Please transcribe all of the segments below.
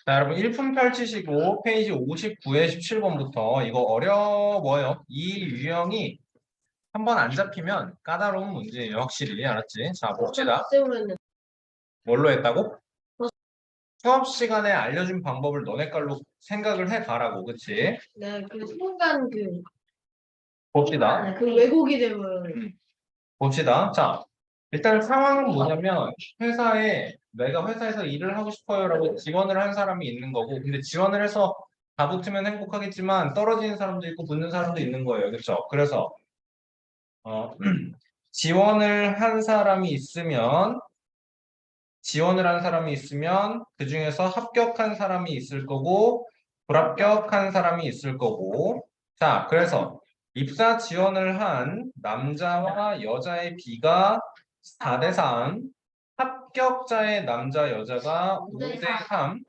자, 여러분 1분 펼치시고 페이지 59에 17번부터 이거 어려워요. 이 유형이 한번 안 잡히면 까다로운 문제예요. 확실히 알았지? 자, 봅시다. 뭘로 했다고? 수업 시간에 알려준 방법을 너네 깔로 생각을 해가라고, 그치? 네, 그 순간 봅시다. 그 왜곡이 되면 봅시다. 자, 일단 상황은 뭐냐면 내가 회사에서 일을 하고 싶어요라고 지원을 한 사람이 있는 거고, 근데 지원을 해서 다 붙으면 행복하겠지만 떨어지는 사람도 있고 붙는 사람도 있는 거예요. 그렇죠? 그래서 어, 지원을 한 사람이 있으면 그 중에서 합격한 사람이 있을 거고 불합격한 사람이 있을 거고. 자, 그래서 입사 지원을 한 남자와 여자의 비가 4대 3, 합격자의 남자 여자가 5대 3,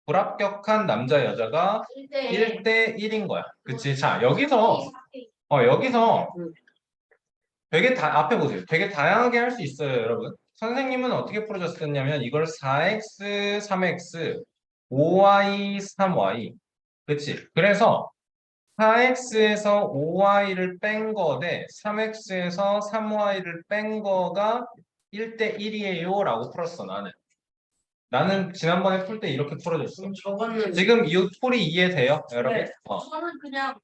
불합격한 남자 여자가 1대 1인 거야. 그치? 자, 여기서 앞에 보세요. 되게 다양하게 할 수 있어요, 여러분. 선생님은 어떻게 풀어줬었냐면 이걸 4x, 3x, 5y, 3y. 그치? 그래서 4x에서 5y를 뺀 거 대 3x에서 3y를 뺀 거가 1대 1이에요 라고 풀었어, 나는. 나는 지난번에 풀 때 이렇게 풀어줬어. 저거는 지금 이 풀이 이해돼요, 여러분? 네. 저는 그냥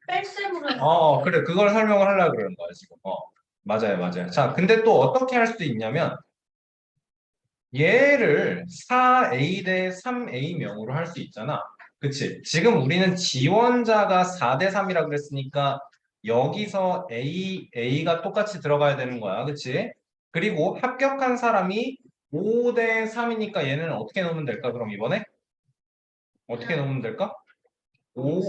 뺄셈으로 그래. 그걸 설명을 하려고 그러는 거야, 지금. 맞아요, 맞아요. 자, 근데 또 어떻게 할 수도 있냐면, 얘를 4a 대 3a 명으로 할 수 있잖아. 그치? 지금 우리는 지원자가 4대 3이라 그랬으니까, 여기서 a가 똑같이 들어가야 되는 거야. 그치? 그리고 합격한 사람이 5대 3이니까 얘는 어떻게 놓으면 될까, 그럼 이번에? 어떻게 놓으면 될까? 5,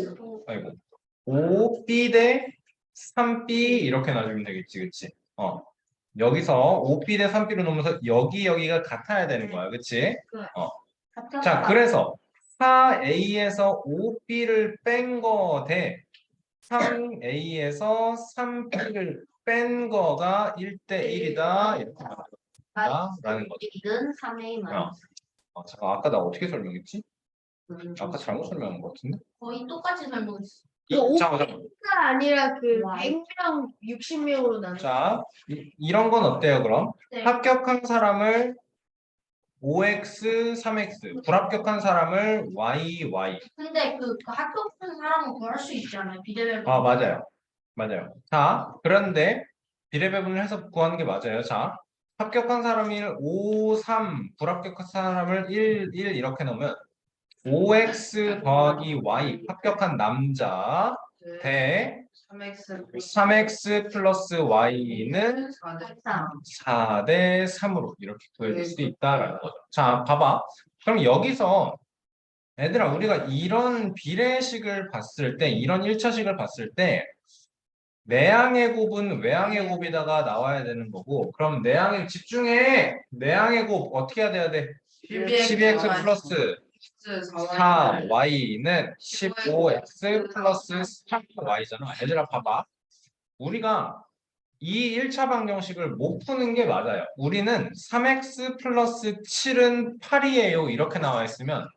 5B 대 3B 이렇게 놔주면 되겠지, 그치? 여기서 5B 대 3B로 놓으면서 여기가 같아야 되는 거야, 그치? 자, 그래서 4A에서 5B를 뺀 거 대 3A에서 3B를 뺀 거가 1대 1이다 이렇게 라는 거죠. 1은 3A 잠깐, 아까 나 어떻게 설명했지? 아까 잘못 설명한 것 같은데? 거의 똑같이 설명했어. 잠깐만. 아니라 100명, 60명으로 나눠. 자, 이런 건 어때요, 그럼? 네. 합격한 사람을 5x, 3x, 불합격한 사람을 y. 근데 그 합격한 사람은 구할 수 있잖아요. 비례배분. 맞아요. 맞아요. 자, 그런데 비례배분을 해서 구하는 게 맞아요. 자, 합격한 사람이 5, 3, 불합격한 사람을 1 이렇게 넣으면 5x 더하기 y, 합격한 남자 대 3x 플러스 y는 4대 3으로 이렇게 구해줄 수 있다라는 거죠. 자, 봐봐. 그럼 여기서 애들아, 우리가 이런 비례식을 봤을 때, 이런 1차식을 봤을 때 내항의 곱은 외항의 곱에다가 나와야 되는 거고, 그럼 내항의 곱 어떻게 해야 돼? 12x 플러스 4y는 15x 플러스 3y잖아. 얘들아, 봐봐. 우리가 이 1차 방정식을 못 푸는 게 맞아요. 우리는 3x 플러스 7은 8이에요. 이렇게 나와 있으면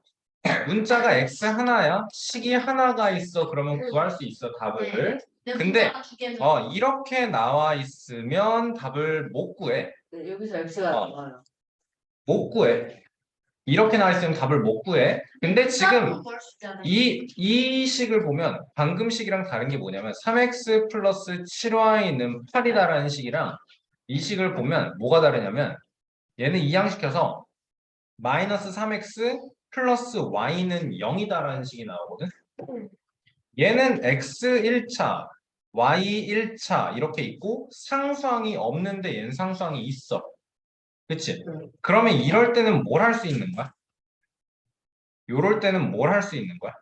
문자가 x 하나야. 식이 하나가 있어. 그러면 구할 수 있어, 답을. 근데 이렇게 나와 있으면 답을 못 구해. 여기서 X가 나와요. 못 구해. 이렇게 나와 있으면 답을 못 구해. 근데 지금 이 식을 보면 방금 식이랑 다른 게 뭐냐면 3x 플러스 7y는 8이다라는 식이랑 이 식을 보면 뭐가 다르냐면 얘는 이항시켜서 마이너스 3x 플러스 y는 0이다라는 식이 나오거든. 얘는 x 1차, y 1차 이렇게 있고 상수항이 없는데 얘는 상수항이 있어. 그치? 그러면 이럴 때는 뭘 할 수 있는 거야? 요럴 때는 뭘 할 수 있는 거야?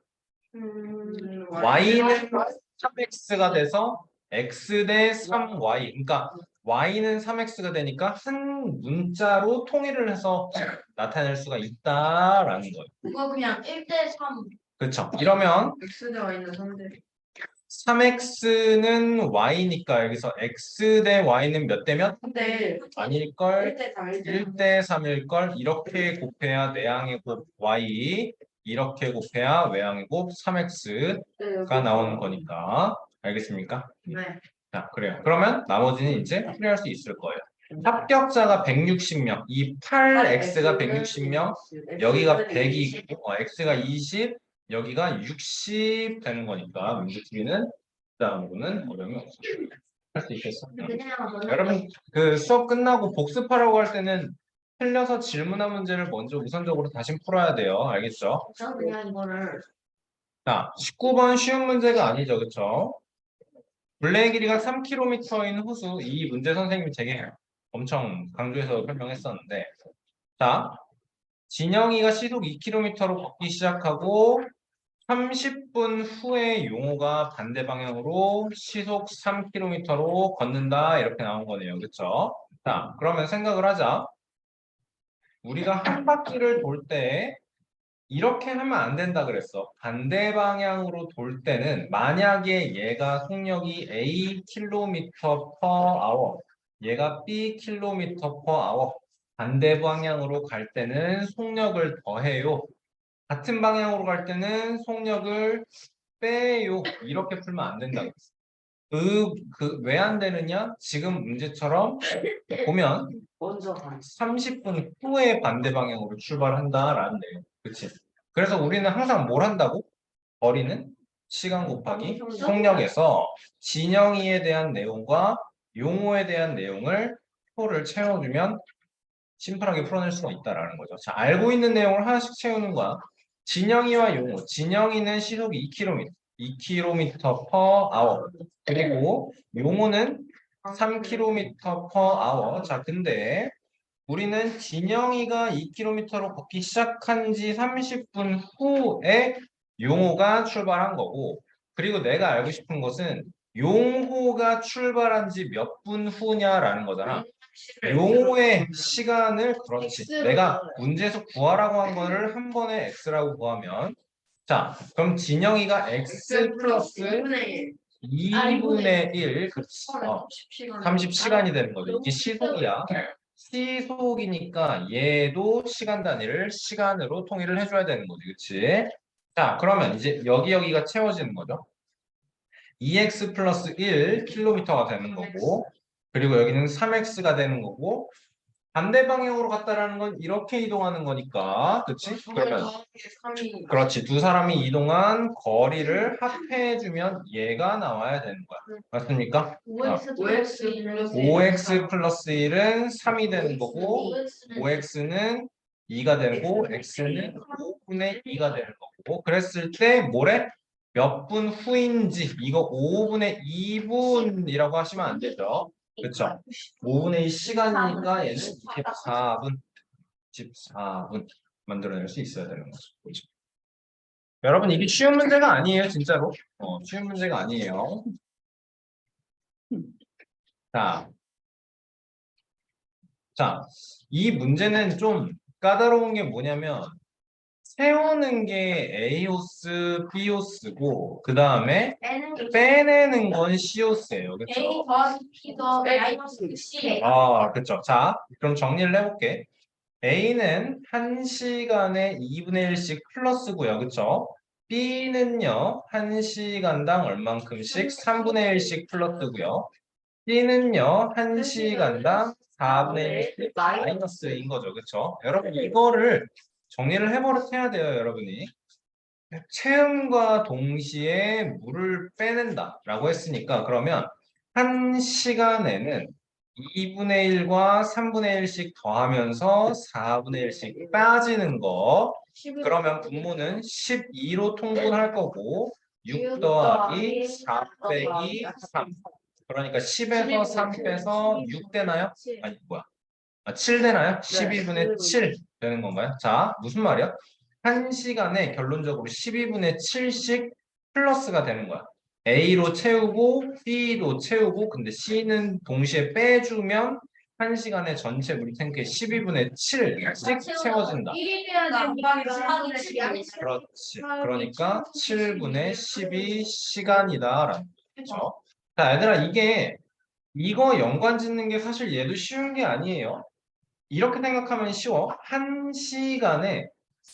y는 3x가 돼서 x 대 3y. 그러니까 y는 3x가 되니까 한 문자로 통일을 해서 나타낼 수가 있다라는 거예요. 그거 그냥 1대 3. 그렇죠. 이러면 X 대 Y는 3대. 3x는 y니까 여기서 x 대 y는 몇 대 몇? 근데 아닐걸? 1대 4, 1대 3일걸? 이렇게 곱해야 내항의 곱 y, 이렇게 곱해야 외항의 곱 3x가 나오는 거니까. 알겠습니까? 네. 자, 그래요. 그러면 나머지는 이제 풀이할 수 있을 거예요. 합격자가 160명, 이 8x가 160명, 여기가 100이고, x가 20, 여기가 60 되는 거니까 문제풀이는 다음 부분은 어려움이 없어. 할 수 있겠어? 그냥 너는 여러분 그 수업 끝나고 복습하라고 할 때는 틀려서 질문한 문제를 먼저 우선적으로 다시 풀어야 돼요. 알겠죠? 저는 그냥 이거를 자, 19번 쉬운 문제가 아니죠. 그쵸? 둘레의 길이가 3km인 호수. 이 문제 선생님이 되게 엄청 강조해서 설명했었는데, 자, 진영이가 시속 2km로 걷기 시작하고 30분 후에 용호가 반대 방향으로 시속 3km로 걷는다. 이렇게 나온 거네요. 그쵸? 자, 그러면 생각을 하자. 우리가 한 바퀴를 돌 때 이렇게 하면 안 된다 그랬어. 반대 방향으로 돌 때는 만약에 얘가 속력이 A km per hour, 얘가 B km per hour, 반대 방향으로 갈 때는 속력을 더해요. 같은 방향으로 갈 때는 속력을 빼요. 이렇게 풀면 안 된다 그랬어. 왜 안 되느냐? 지금 문제처럼 보면 먼저 가. 30분 후에 반대 방향으로 출발한다라는 내용. 그치? 그래서 우리는 항상 뭘 한다고? 거리는 시간 곱하기 속력에서 진영이에 대한 내용과 용어에 대한 내용을 표를 채워주면 심플하게 풀어낼 수가 있다라는 거죠. 자, 알고 있는 내용을 하나씩 채우는 거야. 진영이와 용어. 진영이는 시속이 2km, 2km per hour. 그리고 용어는 3km per hour. 자, 근데 우리는 진영이가 2km로 걷기 시작한 지 30분 후에 용호가 출발한 거고, 그리고 내가 알고 싶은 것은 용호가 출발한 지 몇 분 후냐라는 거잖아. 용호의 시간을, 그렇지. 내가 문제에서 구하라고 한 거를 한 번에 x라고 구하면, 자, 그럼 진영이가 x 플러스 2분의 1, 그렇지. 30시간이 되는 거죠. 이게 시속이야. 시속이니까 얘도 시간 단위를 시간으로 통일을 해줘야 되는 거지. 그치? 자, 그러면 이제 여기가 채워지는 거죠. 2x 플러스 1km가 되는 거고, 그리고 여기는 3x가 되는 거고, 반대 방향으로 갔다라는 건 이렇게 이동하는 거니까, 그치? 그러면 그렇지. 두 사람이 이동한 거리를 합해주면 얘가 나와야 되는 거야. 맞습니까? OX OX 5x 플러스 1은 3이 되는 거고, 5x는 2가 되고, x는 5분의 2가 되는 거고, 그랬을 때 뭐래? 몇 분 후인지, 이거 5분의 2분이라고 하시면 안 되죠. 그쵸? 5분의 2 시간이니까 얘는 24분, 14분 만들어낼 수 있어야 되는 거죠. 그렇죠? 여러분, 이게 쉬운 문제가 아니에요, 진짜로. 쉬운 문제가 아니에요. 자, 이 문제는 좀 까다로운 게 뭐냐면, 세우는 게 A호스, B호스고, 그 다음에 빼내는 건 C호스예요. A 그쵸? 더하기 B 더하기 마이너스 C. 그쵸. 자, 그럼 정리를 해볼게. A는 1시간에 2분의 1씩 플러스고요. 그쵸? B는요, 1시간당 얼만큼씩 3분의 1씩 플러스고요. C는요, 1시간당 4분의 1씩 마이너스인 거죠. 그쵸? 여러분, 이거를 정리를 해야 돼요, 여러분이. 체음과 동시에 물을 빼낸다라고 했으니까, 그러면 1시간에는 2분의 1과 3분의 1씩 더하면서 4분의 1씩 빠지는 거. 그러면 분모는 12로 통분할 거고 6 더하기 4 빼기 3. 그러니까 10에서 3 빼서 6 되나요? 아니 뭐야? 7 되나요? 12분의 7 되는 건가요? 자, 무슨 말이야? 1시간에 결론적으로 12분의 7씩 플러스가 되는 거야. A로 채우고 B로 채우고 근데 C는 동시에 빼주면 1시간에 전체 물탱크의 12분의 7씩 채워진다. 1이 돼야 된다. 그렇지. 그러니까 7분의 12시간이다라는 거죠. 자, 얘들아, 이거 연관 짓는 게 사실 얘도 쉬운 게 아니에요. 이렇게 생각하면 쉬워. 1시간에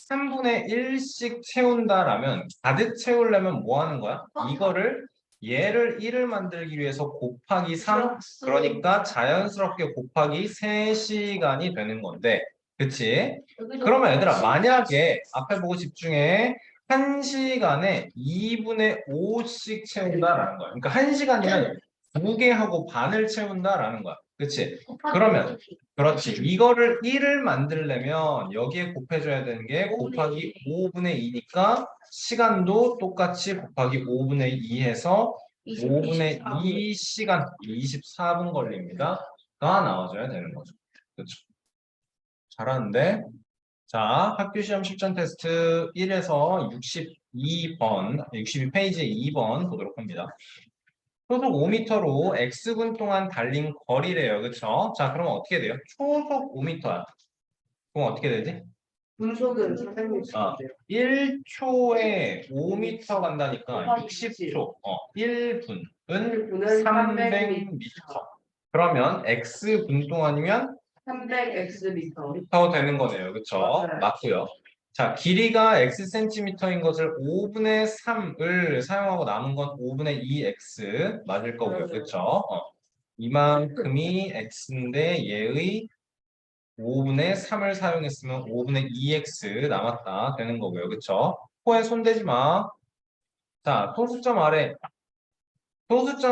3분의 1씩 채운다라면 가득 채우려면 뭐 하는 거야? 이거를 얘를 1을 만들기 위해서 곱하기 3, 그러니까 자연스럽게 곱하기 3시간이 되는 건데, 그치? 그러면 얘들아, 만약에 앞에 보고 집중해. 1시간에 2분의 5씩 채운다라는 거야. 그러니까 1시간이면 2개 하고 반을 채운다라는 거야. 그치? 그러면 그렇지. 이거를 1을 만들려면 여기에 곱해줘야 되는 게 곱하기 5분의 2니까 시간도 똑같이 곱하기 5분의 2 해서 5분의 2시간 24분 걸립니다. 가 나와줘야 되는 거죠. 그렇죠. 잘하는데. 자, 학교 시험 실전 테스트 1에서 62번, 62페이지 2번 보도록 합니다. 초속 5m로 X분 동안 달린 거리래요. 그쵸? 자, 그러면 어떻게 돼요? 초속 5m야. 그럼 어떻게 되지? 분속은 460인데요. 1초에 5m 간다니까 60초. 1분은 300m. 그러면 X분 동안이면 300x 더 되는 거네요. 그쵸? 맞아요. 맞고요. 자, 길이가 X센티미터인 것을 5분의 3을 사용하고 남은 건 5분의 2X 맞을 거고요. 맞아요. 그쵸? 이만큼이 X인데 얘의 5분의 3을 사용했으면 5분의 2X 남았다 되는 거고요. 그쵸? 코에 손대지 마. 자, 소수점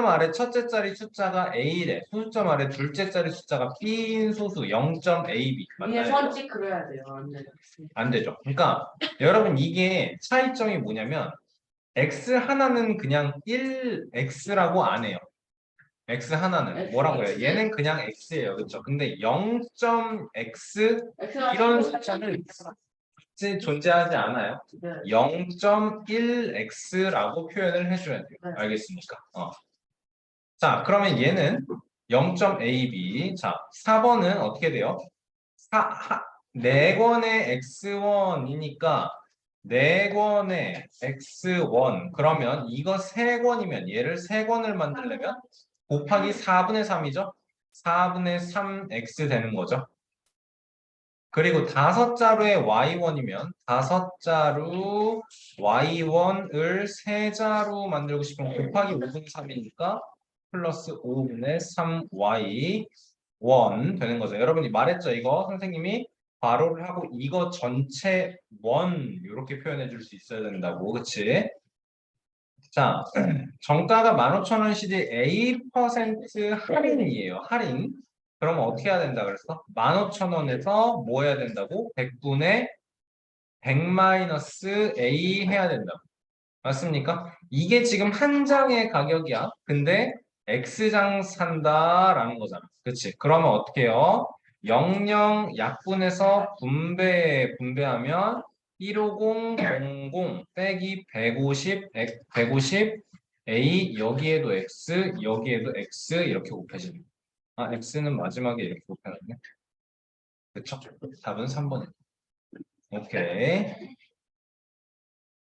아래 첫째 자리 숫자가 A래. 소수점 아래 둘째 자리 숫자가 B인 소수 0.AB. 위에 맞나요? 선지 그려야 돼요. 안 돼요. 안 되죠. 그러니까 여러분 이게 차이점이 뭐냐면 X 하나는 그냥 1X라고 안 해요. X 하나는 뭐라고 해요? 얘는 그냥 X예요. 그렇죠? 근데 0.X 이런 숫자는 존재하지 않아요. 네. 0.1X라고 표현을 해줘야 돼요. 네. 알겠습니까? 자, 그러면 얘는 0.AB. 자, 4번은 어떻게 돼요? 4권의 X1이니까 4권의 X1. 그러면 이거 3권이면 얘를 3권을 만들려면 곱하기 4분의 3이죠? 4분의 3X 되는 거죠. 그리고 5자루의 Y1이면 5자루 Y1을 3자루 만들고 싶으면 곱하기 5분의 3이니까 플러스 5분의 3Y1 되는 거죠. 여러분이 말했죠? 이거 선생님이 괄호를 하고 이거 전체 원 이렇게 표현해 줄 수 있어야 된다고. 그치? 자, 정가가 15,000원 시대 A% 할인이에요. 할인. 그러면 어떻게 해야 된다 그랬어? 15,000원에서 뭐 해야 된다고? 100분의 100-A 해야 된다고. 맞습니까? 이게 지금 한 장의 가격이야. 근데 X장 산다라는 거잖아. 그치? 그러면 어떻게 해요? 00 약분해서 분배하면 150, 00 빼기 150, 150, A 여기에도 X, 여기에도 X 이렇게 곱해지는 거야. X는 마지막에 이렇게 곱해놨네. 그쵸? 답은 3번이에요. 오케이.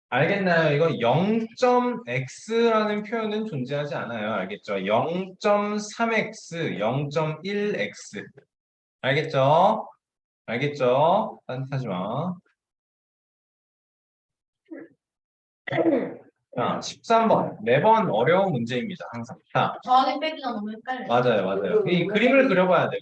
알겠나요? 이거 0.x라는 표현은 존재하지 않아요. 알겠죠? 0.3x, 0.1x. 알겠죠? 알겠죠? 딴짓하지 마. 자, 13번. 매번 어려운 문제입니다. 항상. 자, 더하기 빼기가 너무 헷갈려. 맞아요. 이 그림을 그려봐야 돼.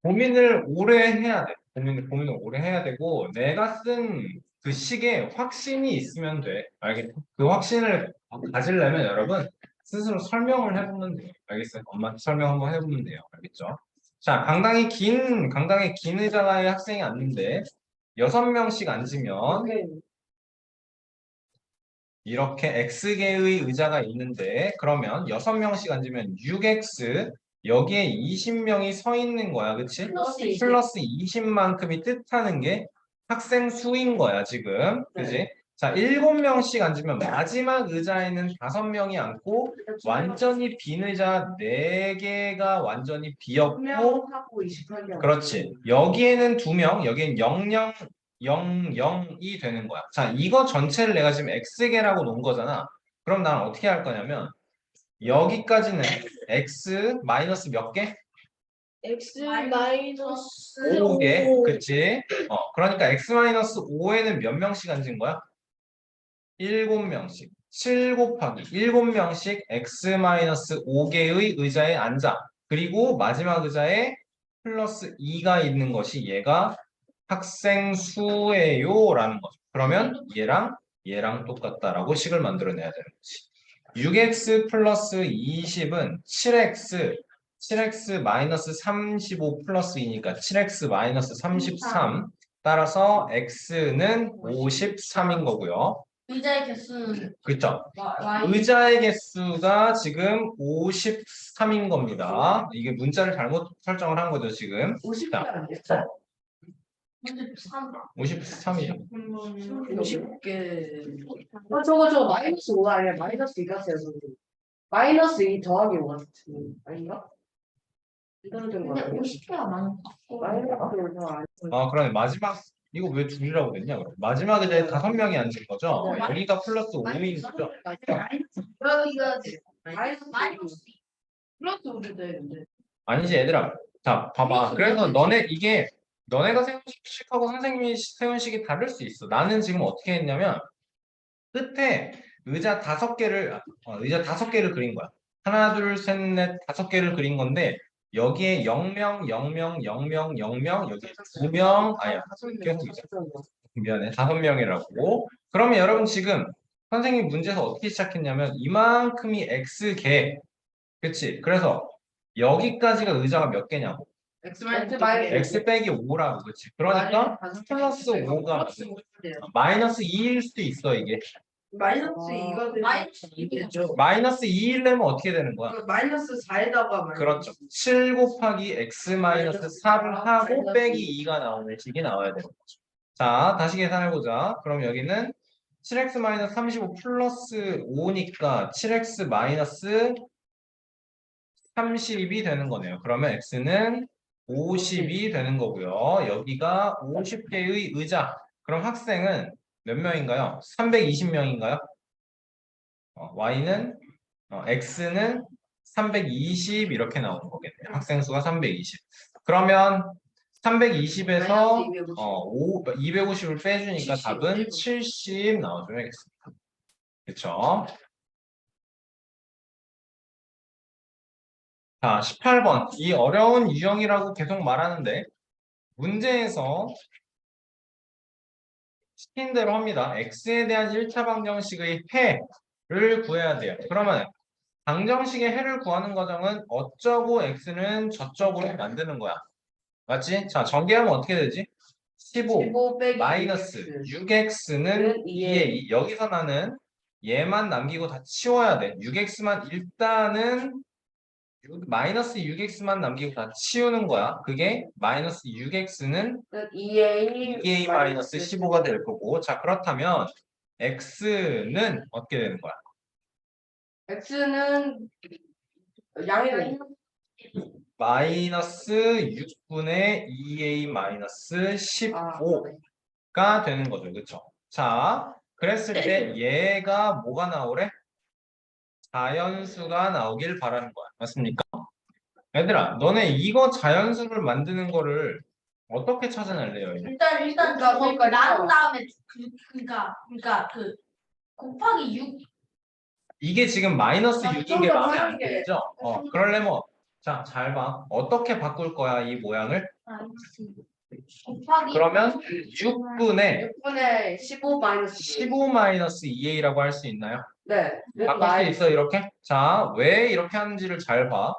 고민을 오래 해야 돼. 고민을 오래 해야 되고, 내가 쓴 그 식에 확신이 있으면 돼. 알겠죠? 그 확신을 가지려면 여러분, 스스로 설명을 해보면 돼요. 알겠어요? 엄마한테 설명 한번 해보면 돼요. 알겠죠? 자, 강당에 긴 의자가에 학생이 앉는데, 6명씩 앉으면, 이렇게 X개의 의자가 있는데 그러면 6명씩 앉으면 6X 여기에 20명이 서 있는 거야. 그치? 플러스 20만큼이 뜻하는 게 학생 수인 거야 지금. 그치? 자, 7명씩 앉으면 마지막 의자에는 5명이 앉고 완전히 빈 의자 4개가 완전히 비었고 분명하고 28명. 그렇지. 여기에는 2명, 여기엔 00, 00이 되는 거야. 자, 이거 전체를 내가 지금 X개라고 놓은 거잖아. 그럼 나는 어떻게 할 거냐면 여기까지는 X 마이너스 몇 개? X 마이너스 5개. 그치? 그러니까 X 마이너스 5에는 몇 명씩 앉은 거야? 7명씩. 7 곱하기 7명씩 X 마이너스 5개의 의자에 앉아. 그리고 마지막 의자에 플러스 2가 있는 것이 얘가 학생 수예요 라는 거죠. 그러면 얘랑 똑같다라고 식을 만들어내야 되는 거지. 6x 플러스 20은 7x 마이너스 35 플러스 2니까 7x 마이너스 33. 따라서 x는 53인 거고요. 의자의 개수는 그렇죠? Y. 의자의 개수가 지금 53인 겁니다. 이게 문자를 잘못 설정을 한 거죠, 지금. 50개 자, 안 됐어? 53이죠. 50개. 저거 마이너스 5가 아니라 마이너스 2 같아요, 선생님. 마이너스 2 더하기 5 같은 아닌가? 이대로 된 거 근데 같아요. 50개가 많아. 마이너스 5 더 아니. 그러네. 마지막, 이거 왜 둘이라고 됐냐, 그럼? 마지막 의자에 5명이 앉은 거죠? 여기가 플러스 5인 거죠? 여기가 마이너스 마이너스 플러스 5도 되는데. 아니지, 얘들아. 자, 봐봐. 그래서 너네가 세운 식하고 선생님이 세운 식이 다를 수 있어. 나는 지금 어떻게 했냐면, 끝에 의자 5개를, 의자 5개를 그린 거야. 하나, 둘, 셋, 넷, 5개를 그린 건데, 여기에 0명, 0명, 0명, 0명, 여기에 2명, 아니야, 계속 이제. 미안해, 5명이라고. 그러면 여러분 지금 선생님 문제에서 어떻게 시작했냐면, 이만큼이 X개. 그치? 그래서 여기까지가 의자가 몇 개냐고. X X 빼기 5라고. 그치? 그러니까 플러스 5가 마이너스 2일 수도 있어, 이게. 마이너스 2가 마이너스 되죠. 마이너스 2일내면 어떻게 되는 거야? 마이너스 4에다가 그렇죠. 7 곱하기 x 마이너스 4를 하고 빼기 2가 나오는 식이 나와야 되는 거죠. 자, 다시 계산해보자. 그럼 여기는 7x 마이너스 35 플러스 5니까 7x 마이너스 30이 되는 거네요. 그러면 x는 50이 되는 거고요. 여기가 50개의 의자. 그럼 학생은 몇 명인가요? 320명인가요? y는 x는 320 이렇게 나오는 거겠네요. 학생 수가 320. 그러면 320에서 250을 빼주니까 70. 답은 70 나와줘야겠습니다. 그렇죠? 자, 18번. 이 어려운 유형이라고 계속 말하는데 문제에서 시킨 대로 합니다. x에 대한 1차 방정식의 해를 구해야 돼요. 그러면 방정식의 해를 구하는 과정은 어쩌고 x는 저쪽으로 만드는 거야. 맞지? 자, 전개하면 어떻게 되지? 15 마이너스 6x는 2a. 여기서 나는 얘만 남기고 다 치워야 돼. 6x만 일단은 마이너스 6x만 남기고 다 치우는 거야. 그게 마이너스 6x는 2a 마이너스 15가 될 거고. 자, 그렇다면 x는 어떻게 되는 거야? X는 양이 마이너스 6분의 2a 마이너스 15가 되는 거죠. 그렇죠? 자, 그랬을 때 얘가 뭐가 나오래? 자연수가 나오길 바라는 거야. 맞습니까? 얘들아, 너네 이거 자연수를 만드는 거를 어떻게 찾아낼래요? 일단 저거 나눈 다음에 그러니까 그 곱하기 6 이게 지금 마이너스 6인 게 좀 마음에 안 편하게. 들죠? 그러려면 자, 잘 봐. 어떻게 바꿀 거야, 이 모양을? 곱하기 그러면 6분의 6분의 15 마이너스 15 마이너스 2a라고 할 수 있나요? 네. 바꿀 수 있어, 이렇게? 자, 왜 이렇게 하는지를 잘 봐.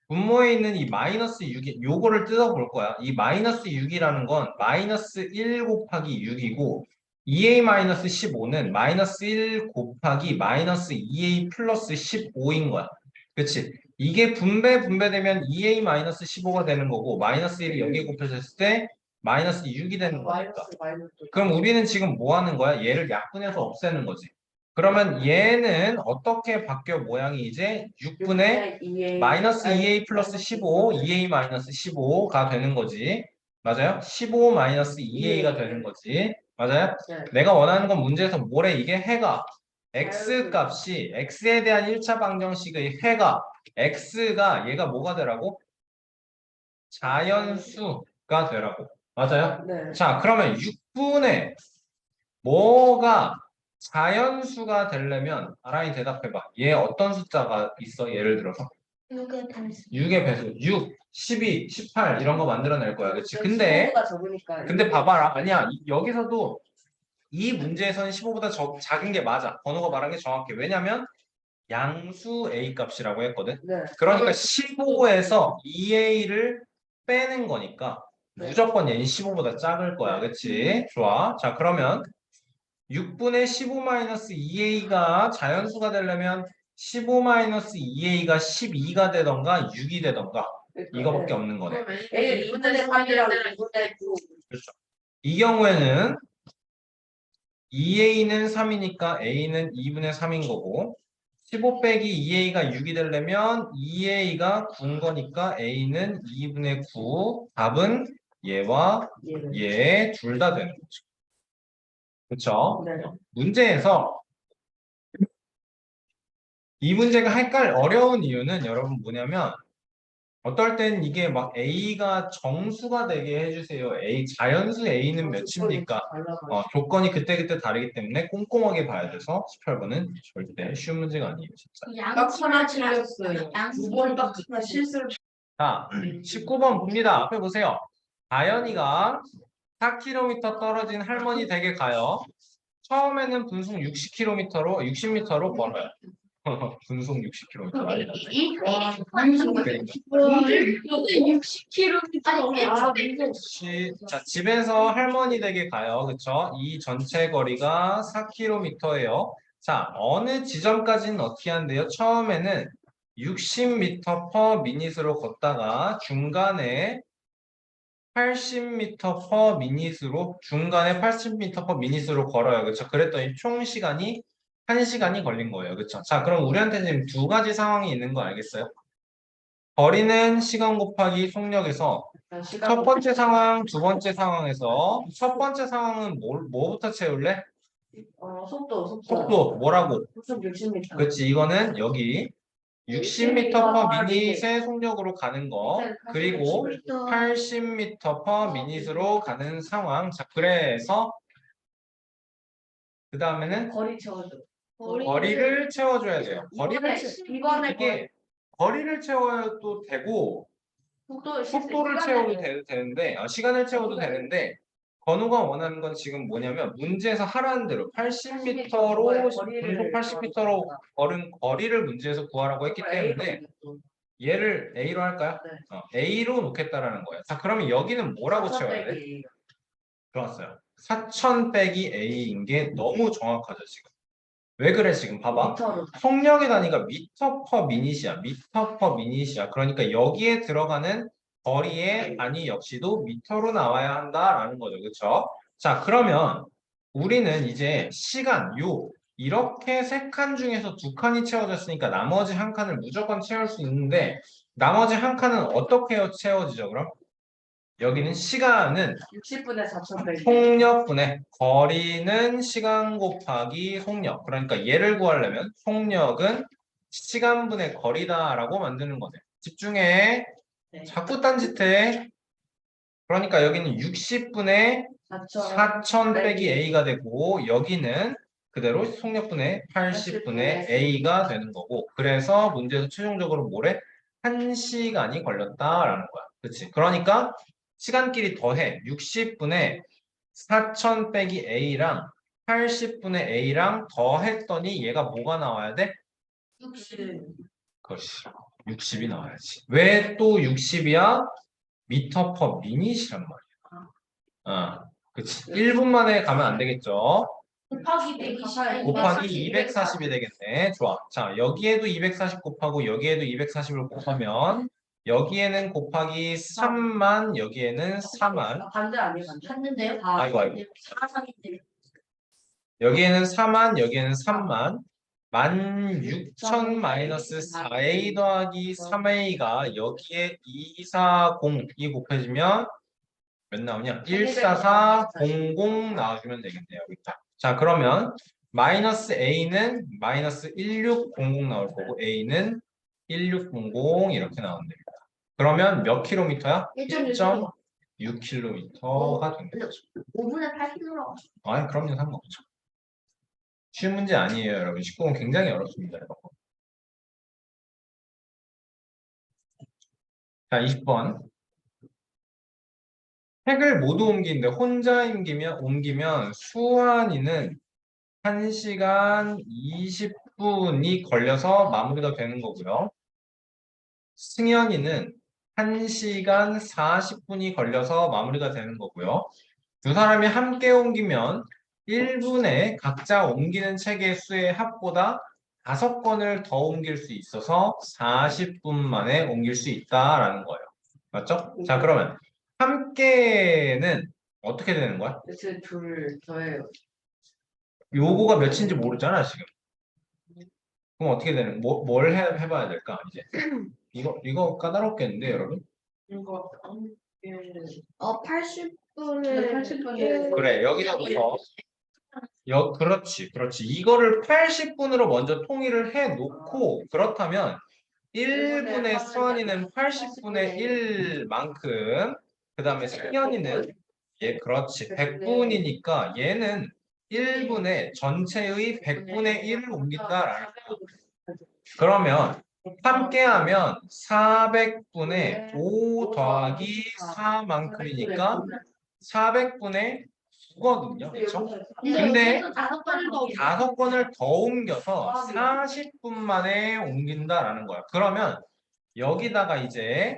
분모에 있는 이 마이너스 6이 요거를 뜯어볼 거야. 이 마이너스 6이라는 건 마이너스 1 곱하기 6이고 2a 마이너스 15는 마이너스 1 곱하기 마이너스 2a 플러스 15인 거야. 그치? 이게 분배되면 2a 마이너스 15가 되는 거고 마이너스 1이 여기에 곱해졌을 때 마이너스 6이 되는 거니까. 마이너스. 그럼 우리는 지금 뭐 하는 거야? 얘를 약분해서 없애는 거지. 그러면 얘는 어떻게 바뀌어 모양이 이제 6분의 2A 마이너스 2a 플러스 15, 2a 마이너스 15가 되는 거지. 맞아요? 15 마이너스 2a가 되는 거지. 맞아요? 네. 내가 원하는 건 문제에서 뭐래? 이게 해가 x 값이 x에 대한 1차 방정식의 해가 x가 얘가 뭐가 되라고? 자연수가 되라고. 맞아요? 네. 자, 그러면 6분의 뭐가 자연수가 되려면 아라이 대답해봐. 얘 어떤 숫자가 있어? 예를 들어서 6의 단수. 6의 배수 6, 12, 18 이런 거 만들어낼 거야. 그치? 근데 15보다 적으니까. 봐봐라. 아니야. 여기서도 이 문제에서는 15보다 작은 게 맞아. 번호가 말한 게 정확해. 왜냐면 양수 A 값이라고 했거든. 네. 그러니까 15에서 2A를 빼는 거니까 네. 무조건 얘는 15보다 작을 거야. 그치? 좋아. 자, 그러면 6분의 15-2A가 자연수가 되려면 15-2A가 12가 되던가 6이 되던가 이거밖에 없는 거네. A 2분의 3이랑 2분의 9. 그렇죠. 이 경우에는 2A는 3이니까 A는 2분의 3인 거고 15 빼기 2A가 6이 되려면 2A가 9인 거니까 A는 2분의 9. 답은 얘와 얘 둘 다 되는 거죠. 그렇죠? 네. 문제에서 이 문제가 어려운 이유는 여러분 뭐냐면 어떨 땐 이게 막 A가 정수가 되게 해주세요. 자연수 A는 몇입니까? 조건이 그때그때 다르기 때문에 꼼꼼하게 봐야 돼서 18번은 절대 쉬운 문제가 아니에요. 진짜. 딱 하나 틀렸어요. 양수. 2번 딱 하나 실수를. 자, 19번 봅니다. 앞에 보세요. 다현이가 4km 떨어진 할머니 댁에 가요. 처음에는 분속 60m로 걸어요. 분속 60km. 아니다. 이 60km. 자, 집에서 할머니 댁에 가요. 그쵸? 이 전체 거리가 4km예요. 자, 어느 지점까지는 어떻게 한대요? 처음에는 60m/min으로 걷다가 중간에 80m/min으로 걸어요. 그쵸? 그랬더니 총 시간이 1시간이 걸린 거예요. 그쵸? 자, 그럼 우리한테 지금 두 가지 상황이 있는 거 알겠어요? 거리는 시간 곱하기 속력에서 첫 번째 상황, 두 번째 상황에서 첫 번째 상황은 뭐부터 채울래? 속도 뭐라고? 속도 60m. 그렇지, 이거는 여기 60m/min의 속력으로 가는 거 그리고 80m/min으로 가는 상황. 자, 그래서 그 다음에는 거리 채워줘. 거리를 채워줘야 돼요. 이번에 이게 거리를 채워도 되고 속도를 채워도 되는데 시간을 채워도 되는데 건우가 원하는 건 지금 뭐냐면 문제에서 하라는 대로 80m로 분속 80m로 걸은 거리를 문제에서 구하라고 했기 때문에 얘를 A로 할까요? A로 놓겠다라는 거예요. 자, 그러면 여기는 뭐라고 채워야 돼? 좋았어요. 4000 빼기 A인 게 너무 정확하죠, 지금. 왜 그래, 지금 봐봐. 속력의 단위가 미터/미닛이야. 미터/미닛이야. 그러니까 여기에 들어가는 거리의 단위 역시도 미터로 나와야 한다라는 거죠. 그렇죠? 자, 그러면 우리는 이제 시간 이렇게 3칸 중에서 2칸이 채워졌으니까 나머지 한 칸을 무조건 채울 수 있는데 나머지 한 칸은 어떻게 채워지죠, 그럼? 여기는 시간은 60분에 4,100. 속력분의 거리는 시간 곱하기 속력. 그러니까 얘를 구하려면 속력은 시간분의 거리다라고 만드는 거네. 집중해. 자꾸 딴짓해. 그러니까 여기는 60분의 4,000 빼기 A가 되고 여기는 그대로 속력분의 80분의 A가 되는 거고 그래서 문제에서 최종적으로 뭐래? 1시간이 걸렸다라는 거야. 그렇지? 그러니까 시간끼리 더해 60분의 4,000 빼기 A랑 80분의 A랑 더했더니 얘가 뭐가 나와야 돼? 60. 그렇지. 60이 나와야지. 왜 또 60이야? 미터/미닛이란 말이야. 그치. 1분 만에 가면 안 되겠죠? 곱하기 120. 곱하기 240이 되겠네. 좋아. 자, 여기에도 240 곱하고 여기에도 240을 곱하면 여기에는 곱하기 3만, 여기에는 4만. 반대 아니에요, 반대? 봤는데요? 아이고, 아이고. 4,3인데. 여기에는 4만, 여기에는 3만. 16,000 마이너스 4a 더하기 3a가 여기에 240이 곱해지면 몇 나오냐? 14400 나와주면 되겠네요. 자, 그러면 마이너스 a는 마이너스 1600 나올 거고 a는 1600 이렇게 나오면 됩니다. 그러면 몇 킬로미터야? 1.6킬로미터가 됩니다. 5분의 8kg라고. 아니, 그럼요, 상관없죠. 쉬운 문제 아니에요, 여러분. 19번 굉장히 어렵습니다, 여러분. 자, 20번. 획을 모두 옮기는데 혼자 옮기면 수환이는 1시간 20분이 걸려서 마무리가 되는 거고요. 승현이는 1시간 40분이 걸려서 마무리가 되는 거고요. 두 사람이 함께 옮기면 1분에 각자 옮기는 책의 수의 합보다 5건을 더 옮길 수 있어서 40분 만에 옮길 수 있다라는 거예요. 맞죠? 자, 그러면 함께는 어떻게 되는 거야? 대체 둘 더해요. 요거가 몇인지 모르잖아, 지금. 그럼 어떻게 되는, 뭘 해봐야 될까, 이제? 이거 까다롭겠는데, 여러분? 이거 80분을 80분에 그래, 여기서부터. 그렇지. 이거를 80분으로 먼저 통일을 해 놓고, 그렇다면 1분의 수환이는 80분의 1만큼, 그 다음에 승현이는, 그렇지. 100분이니까 얘는 1분의 전체의 100분의 1을 옮긴다라는 거야. 그러면 함께하면 400분의 5 더하기 4만큼이니까 400분의 9거든요. 그렇죠? 근데 5건을 더 옮겨서 40분 만에 옮긴다라는 거야. 그러면 여기다가 이제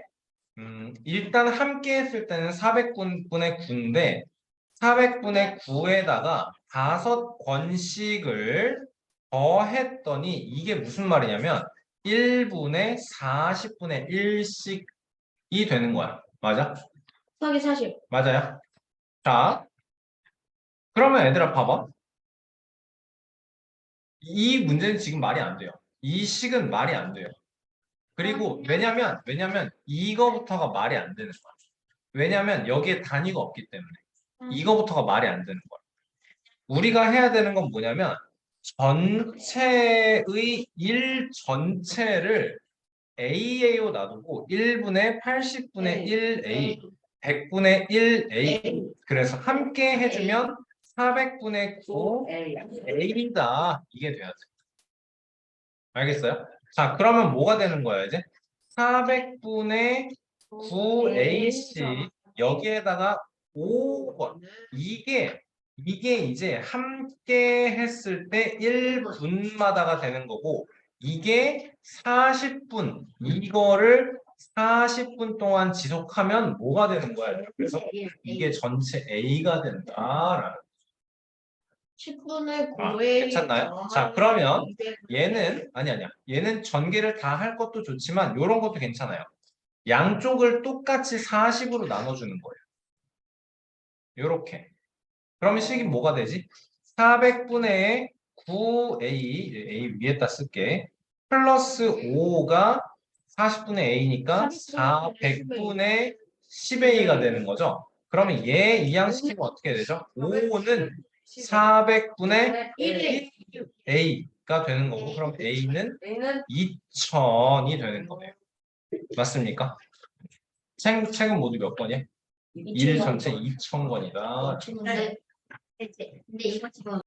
일단 함께 했을 때는 400분의 9인데 400분의 9에다가 5권씩을 더 했더니 이게 무슨 말이냐면 1분의 40분의 1씩이 되는 거야. 맞아? 더하기 40. 맞아요? 자, 그러면 얘들아 봐봐. 이 문제는 지금 말이 안 돼요. 이 식은 말이 안 돼요. 그리고 왜냐면 이거부터가 말이 안 되는 거야. 왜냐면 여기에 단위가 없기 때문에 이거부터가 말이 안 되는 거야. 우리가 해야 되는 건 뭐냐면 전체의 1 전체를 A로 놔두고 1분의 80분의 1A 100분의 1A 그래서 함께 해주면 400분의 9 A다 이게 돼야 돼. 알겠어요? 자, 그러면 뭐가 되는 거야 이제? 400분의 9AC 여기에다가 5번 이게 이제 함께 했을 때 1분마다가 되는 거고 이게 40분 이거를 40분 동안 지속하면 뭐가 되는 거야? 그래서 이게 전체 A가 된다라는 10분의 아, 9에 괜찮나요? 자, 그러면 얘는 아니야. 얘는 전개를 다 할 것도 좋지만 이런 것도 괜찮아요. 양쪽을 똑같이 40으로 나눠주는 거예요. 요렇게. 그러면 식이 뭐가 되지? 400분의 9a, a 위에다 쓸게. 플러스 5가 40분의 a니까 400분의 10a가 되는 거죠. 그러면 얘 이항시키면 어떻게 되죠? 5는 400분의 1a가 되는 거고 그럼 a는 2000이 되는 거네요. 맞습니까? 책은 모두 몇 권이야? 1 전체 2000권이다. 근데 이거 지금